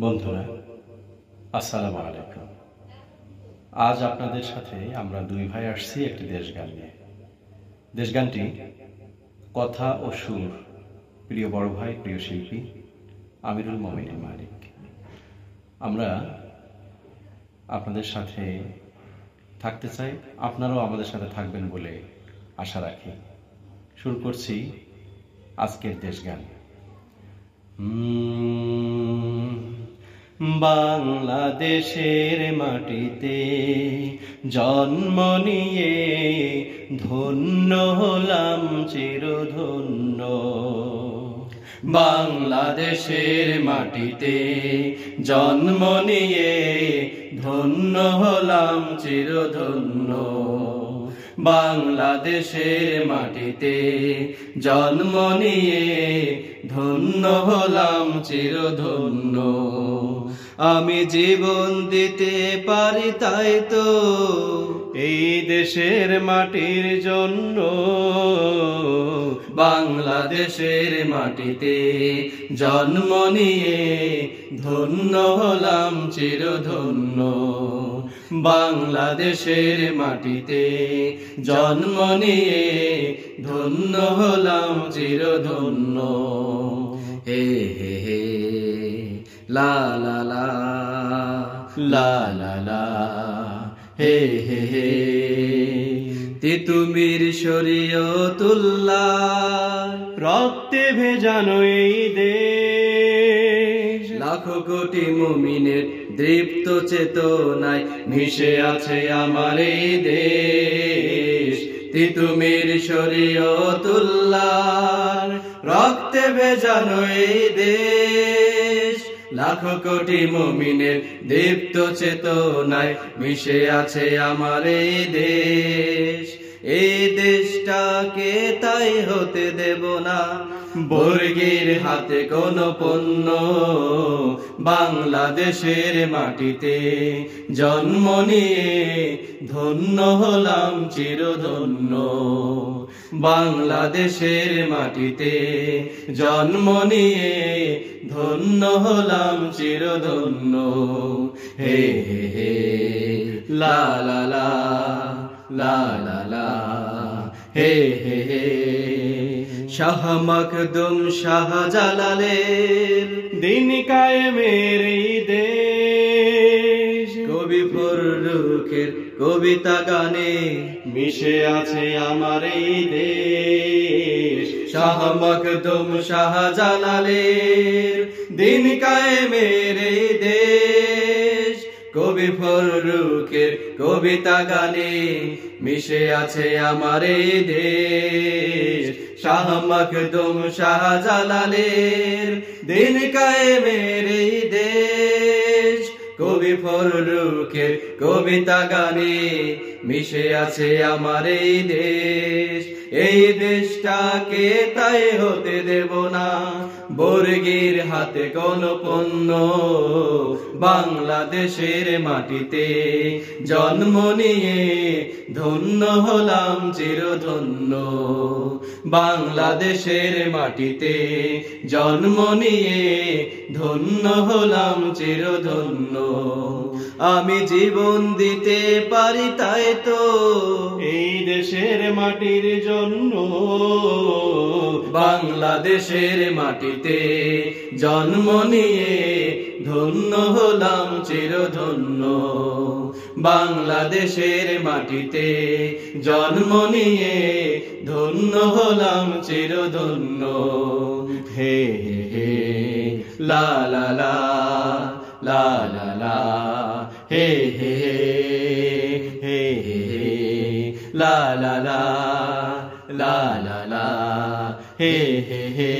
বন্ধুরা, আসসালামু আলাইকুম। আজ আপনাদের সাথে আমরা দুই ভাই আসছি একটি দেশগান নিয়ে। দেশগানটি কথা ও সুর প্রিয় বড় ভাই, প্রিয় শিল্পী আমিরুল মোমিনীর মালিক। আমরা আপনাদের সাথে থাকতে চাই, আপনারাও আমাদের সাথে থাকবেন বলে আশা রাখি। শুরু করছি আজকের দেশগান। বাংলাদেশের মাটিতে জন্ম নিয়ে ধন্য হলাম চিরধন্য। বাংলাদেশের মাটিতে জন্ম নিয়ে ধন্য হলাম চিরধন্য। বাংলাদেশের মাটিতে জন্ম নিয়ে ধন্য হলাম চিরধন্য। আমি জীবন দিতে পারি তাই তো এই দেশের মাটির জন্য। বাংলাদেশের মাটিতে জন্ম নিয়ে ধন্য হলাম চিরধন্য। বাংলাদেশের মাটিতে জন্ম নিয়ে ধন্য হলাম চিরধন্য। হে হে হে লা লা লা লা লা লা হে হে হে। তিতুমির শরীয়তুল্লাহ রক্তে ভেজানো এই দেশ, লাখো কোটি মুমিনের দীপ্ত চেতনায় মিশে আছে আমার এই দেশ। তিতুমির শরীয়তুল্লাহ রক্তে ভেজানো এই দেশ, লাখো কোটি মুমিনের দীপ্ত চেতনায় মিশে আছে আমার এই দেশ। এই দেশটাকে তাই হতে দেব না বর্গীর হাতে কোনো পণ্য। বাংলাদেশের মাটিতে জন্ম নিয়ে ধন্য হলাম চিরধন্য। বাংলাদেশের মাটিতে জন্ম নিয়ে ধন্য হলাম চিরধন্য। হে হে হে লা লা লা লা লা লা হে হে হে। শাহ মখদুম শাহজালালের দিন কায়েমের এই দেশ, কবি ফররুখের কবিতা গানে মিশে আছে আমার এই দেশ। শাহ মখদুম শাহজালালের দিন কায়েমের এই দেশ, কবি ফররুখের কবিতা গানে মিশে আছে আমার এই দেশ। শাহ মখদুম শাহজালালের দিন কায়েমের এই দেশ, কবি ফররুখের কবিতা গানে মিশে আছে আমার এই দেশ। এই দেশটাকে তাই হতে দেব না বর্গীর হাতে কোনো পণ্য। বাংলাদেশের মাটিতে জন্ম নিয়ে ধন্য হলাম চিরধন্য। বাংলাদেশের মাটিতে জন্ম নিয়ে ধন্য হলাম চিরধন্য। আমি জীবন দিতে পারি তাই তো এই দেশের মাটির জন্য। বাংলাদেশের মাটিতে জন্ম নিয়ে ধন্য হলাম চিরধন্য। বাংলাদেশের মাটিতে জন্ম নিয়ে ধন্য হলাম চিরধন্য। হে হে হে লা লা লা লা লা লা হে হে হে হে লা লা লা লা লা লা হে হে হে।